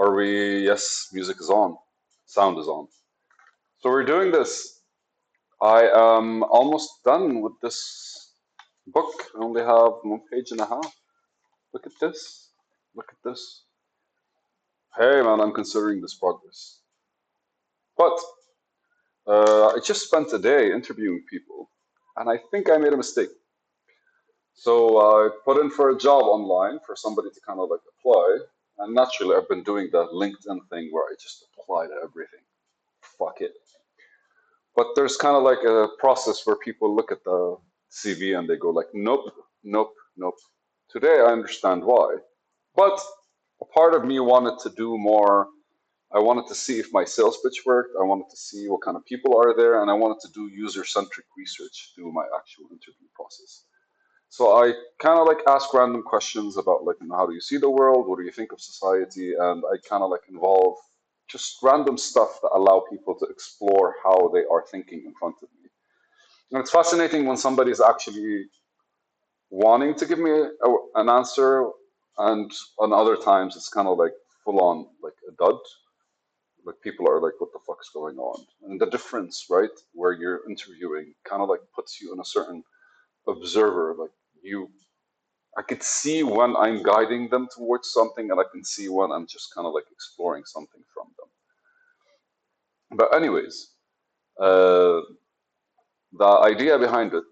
Are we? Yes, music is on. Sound is on. So we're doing this. I am almost done with this book. I only have 1.5 pages. Look at this. Look at this. Hey man, I'm considering this progress. But I just spent a day interviewing people, and I think I made a mistake. So I put in for a job online for somebody to kind of like apply, and naturally I've been doing that LinkedIn thing where I just apply to everything. Fuck it. But there's kind of like a process where people look at the CV and they go like, nope, nope, nope. Today I understand why. But a part of me wanted to do more. I wanted to see if my sales pitch worked. I wanted to see what kind of people are there, and I wanted to do user-centric research through my actual interview process. So I kind of like ask random questions about like, how do you see the world? What do you think of society? And I kind of like involve just random stuff that allow people to explore how they are thinking in front of me. And it's fascinating when somebody's actually wanting to give me an answer, and on other times it's kind of like full on like a dud. Like people are like, what the fuck's going on? And the difference, right, where you're interviewing kind of like puts you in a certain observer. Like you I could see when I'm guiding them towards something, and I can see when I'm just kind of like exploring something from them. But anyways, uh, the idea behind it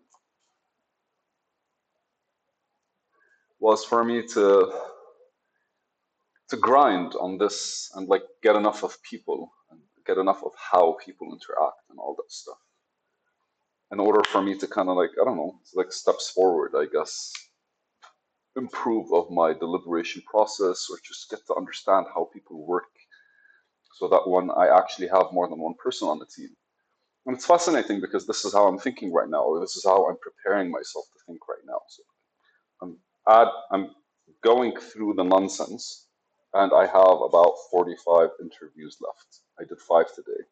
was for me to grind on this and like get enough of people and get enough of how people interact and all that stuff in order for me to kind of like, I don't know, it's like steps forward, I guess, improve of my deliberation process or just get to understand how people work so that when I actually have more than one person on the team. And it's fascinating because this is how I'm thinking right now, or this is how I'm preparing myself to think right now. So I'm going through the nonsense, and I have about 45 interviews left. I did 5 today,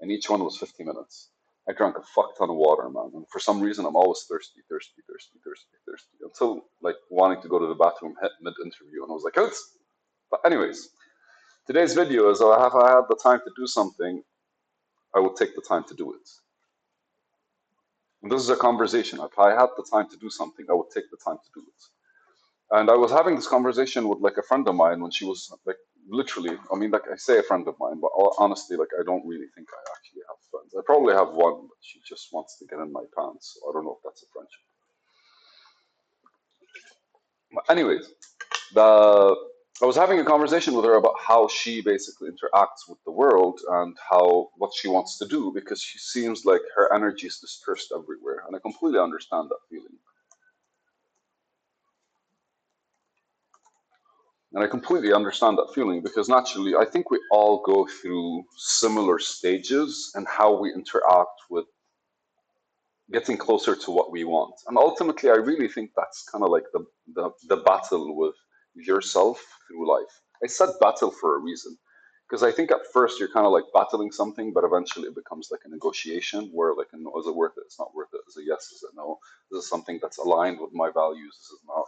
and each one was 50 minutes. I drank a fuck ton of water, man. And for some reason, I'm always thirsty, thirsty, thirsty, thirsty, thirsty, until like wanting to go to the bathroom mid interview, and I was like, oh. But anyways, today's video is if I had the time to do something, I would take the time to do it. And this is a conversation. If I had the time to do something, I would take the time to do it. And I was having this conversation with like a friend of mine when she was like literally, I mean, like I say a friend of mine, but honestly, like I don't really think I actually have friends. I probably have one, but she just wants to get in my pants. So I don't know if that's a friendship. But anyways, the I was having a conversation with her about how she basically interacts with the world and how what she wants to do because she seems like her energy is dispersed everywhere, and I completely understand that feeling. And I completely understand that feeling because naturally, I think we all go through similar stages and how we interact with getting closer to what we want. And ultimately, I really think that's kind of like the battle with yourself through life. I said battle for a reason because I think at first you're kind of like battling something, but eventually it becomes like a negotiation where like, no, is it worth it? It's not worth it. Is it yes? Is it no? Is this something that's aligned with my values? Is it not?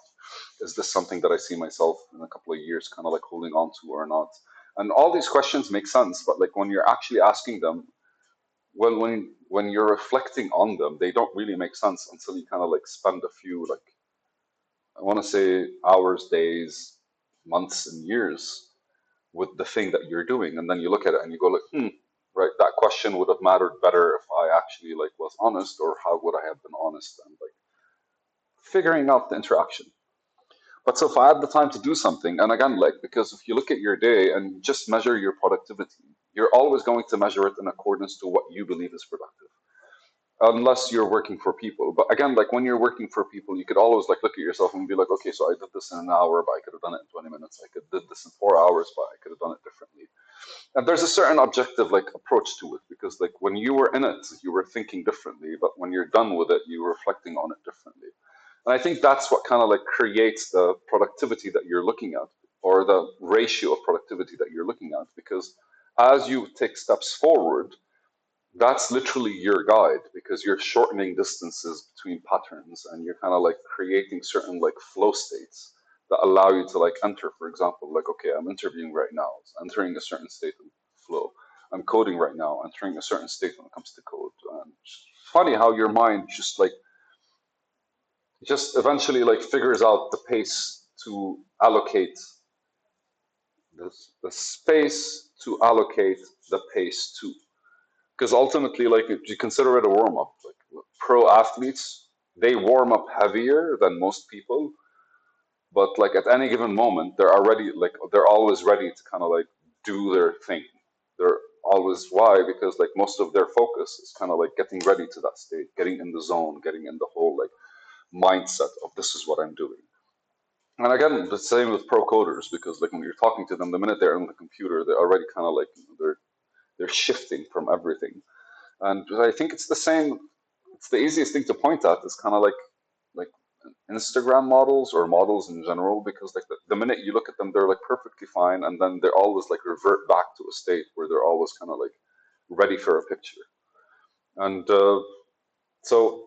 Is this something that I see myself in a couple of years kind of like holding on to or not? And all these questions make sense, but like when you're actually asking them, when you're reflecting on them, they don't really make sense until you kind of like spend a few like I want to say hours, days, months, and years with the thing that you're doing, and then you look at it and you go like, right, that question would have mattered better if I actually like was honest, or how would I have been honest and like figuring out the interaction. But so if I had the time to do something, and again, like, because if you look at your day and just measure your productivity, you're always going to measure it in accordance to what you believe is productive, unless you're working for people. But again, like when you're working for people, you could always like look at yourself and be like, okay, so I did this in an hour, but I could have done it in 20 minutes. I could did this in 4 hours, but I could have done it differently. And there's a certain objective like approach to it because like when you were in it, you were thinking differently, but when you're done with it, you're reflecting on it differently. And I think that's what kind of like creates the productivity that you're looking at, or the ratio of productivity that you're looking at, because as you take steps forward, that's literally your guide because you're shortening distances between patterns and you're kind of like creating certain like flow states that allow you to like enter, for example, like, okay, I'm interviewing right now, entering a certain state of flow. I'm coding right now, entering a certain state when it comes to code. And it's funny how your mind just eventually like figures out the pace to allocate the space to allocate the pace to. Because ultimately, like if you consider it a warm up, like pro athletes, they warm up heavier than most people, but like at any given moment, they're always ready to kind of like do their thing. They're always why because like most of their focus is kind of like getting ready to that state, getting in the zone, getting in the whole like mindset of this is what I'm doing. And again, the same with pro coders because like when you're talking to them, the minute they're on the computer, they're already kind of like they're shifting from everything. And I think it's the same. It's the easiest thing to point at is kind of like Instagram models or models in general because like the minute you look at them, they're like perfectly fine, and then they always like revert back to a state where they're always kind of like ready for a picture. And so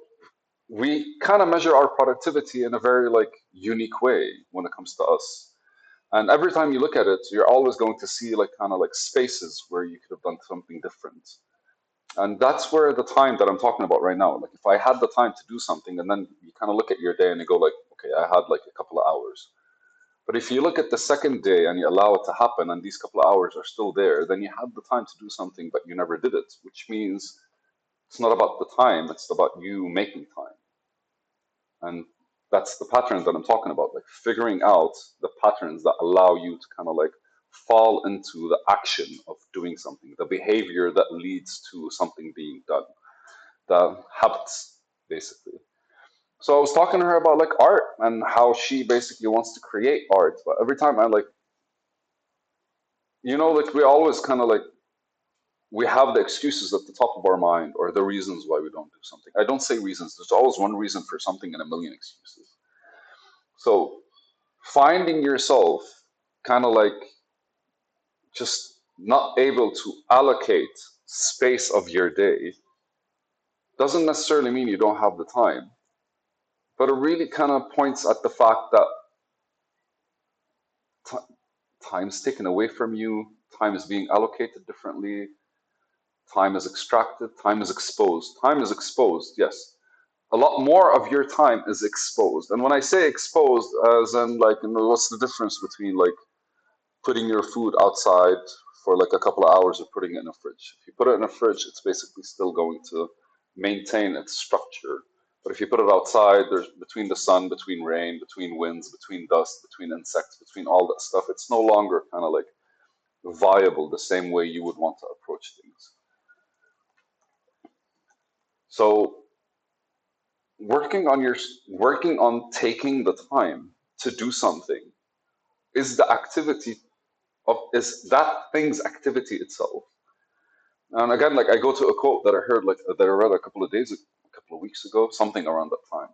we kind of measure our productivity in a very like unique way when it comes to us. And every time you look at it, you're always going to see like kind of like spaces where you could have done something different. And that's where the time that I'm talking about right now, like if I had the time to do something and then you kind of look at your day and you go like, okay, I had like a couple of hours. But if you look at the second day and you allow it to happen and these couple of hours are still there, then you had the time to do something, but you never did it, which means it's not about the time, it's about you making time. And that's the pattern that I'm talking about, like figuring out the patterns that allow you to kind of like fall into the action of doing something, the behavior that leads to something being done, the habits, basically. So I was talking to her about like art and how she basically wants to create art. But every time I like, like we always kind of like, we have the excuses at the top of our mind or the reasons why we don't do something. I don't say reasons, there's always one reason for something and a million excuses. So finding yourself kind of like just not able to allocate space of your day doesn't necessarily mean you don't have the time, but it really kind of points at the fact that t- time is taken away from you, time is being allocated differently, time is extracted, time is exposed. Time is exposed, yes. A lot more of your time is exposed. And when I say exposed, as in like, what's the difference between like putting your food outside for like a couple of hours or putting it in a fridge? If you put it in a fridge, it's basically still going to maintain its structure. But if you put it outside, there's between the sun, between rain, between winds, between dust, between insects, between all that stuff, it's no longer kind of like viable the same way you would want to approach things. So working on taking the time to do something is the activity is that thing's activity itself. And again, like I go to a quote that I heard, like that I read a couple of weeks ago, something around that time.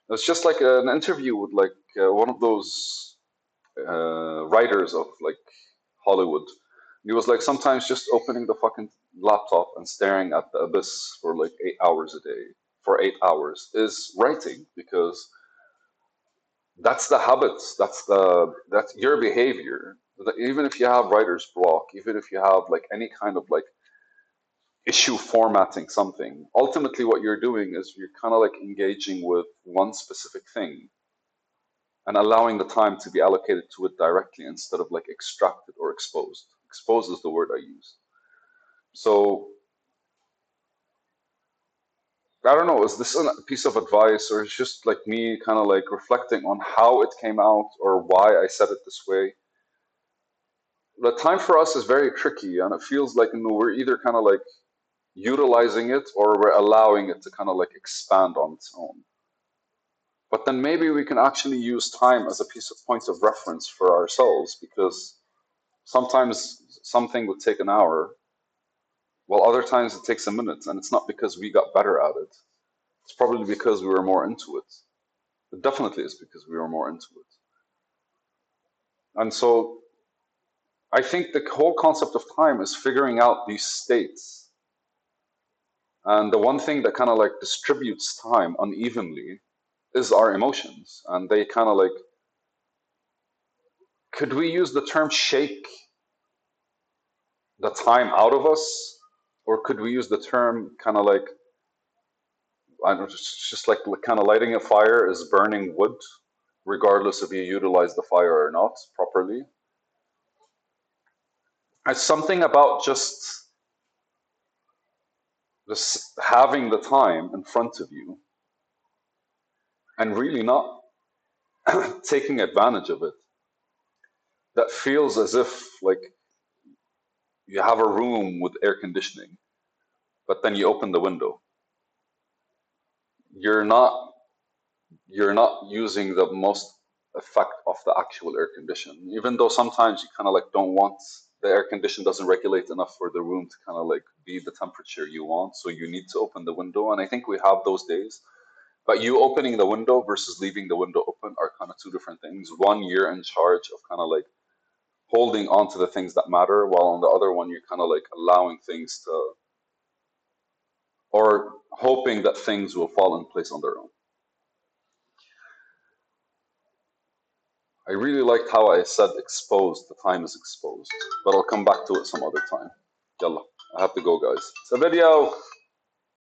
It's just like an interview with like one of those writers of like Hollywood. He was like sometimes just opening the fucking laptop and staring at the abyss for like 8 hours a day for 8 hours is writing because that's the habits, that's your behavior. Even if you have writer's block, even if you have like any kind of like issue formatting something, ultimately what you're doing is you're kind of like engaging with one specific thing and allowing the time to be allocated to it directly instead of like extracted or exposed. Exposed is the word I use. So I don't know, is this a piece of advice or is just like me kind of like reflecting on how it came out or why I said it this way? The time for us is very tricky and it feels like we're either kind of like utilizing it or we're allowing it to kind of like expand on its own. But then maybe we can actually use time as a piece of point of reference for ourselves because sometimes something would take an hour, while other times it takes a minute, and it's not because we got better at it. It's probably because we were more into it. It definitely is because we were more into it. And so I think the whole concept of time is figuring out these states. And the one thing that kind of like distributes time unevenly is our emotions. And they kind of like Could we use the term shake the time out of us? Or could we use the term kind of like, I don't know, just like kind of lighting a fire is burning wood, regardless if you utilize the fire or not properly? It's something about just this having the time in front of you and really not taking advantage of it that feels as if like you have a room with air conditioning, but then you open the window. You're not you're not using the most effect of the actual air condition, even though sometimes you kind of like don't want the air condition doesn't regulate enough for the room to kind of like be the temperature you want, so you need to open the window. And I think we have those days, but you opening the window versus leaving the window open are kind of two different things. One, you're in charge of kind of like holding on to the things that matter, while on the other one you're kind of like allowing things to, or hoping that things will fall in place on their own. I really liked how I said exposed, the time is exposed, but I'll come back to it some other time. Yalla, I have to go, guys. It's a video.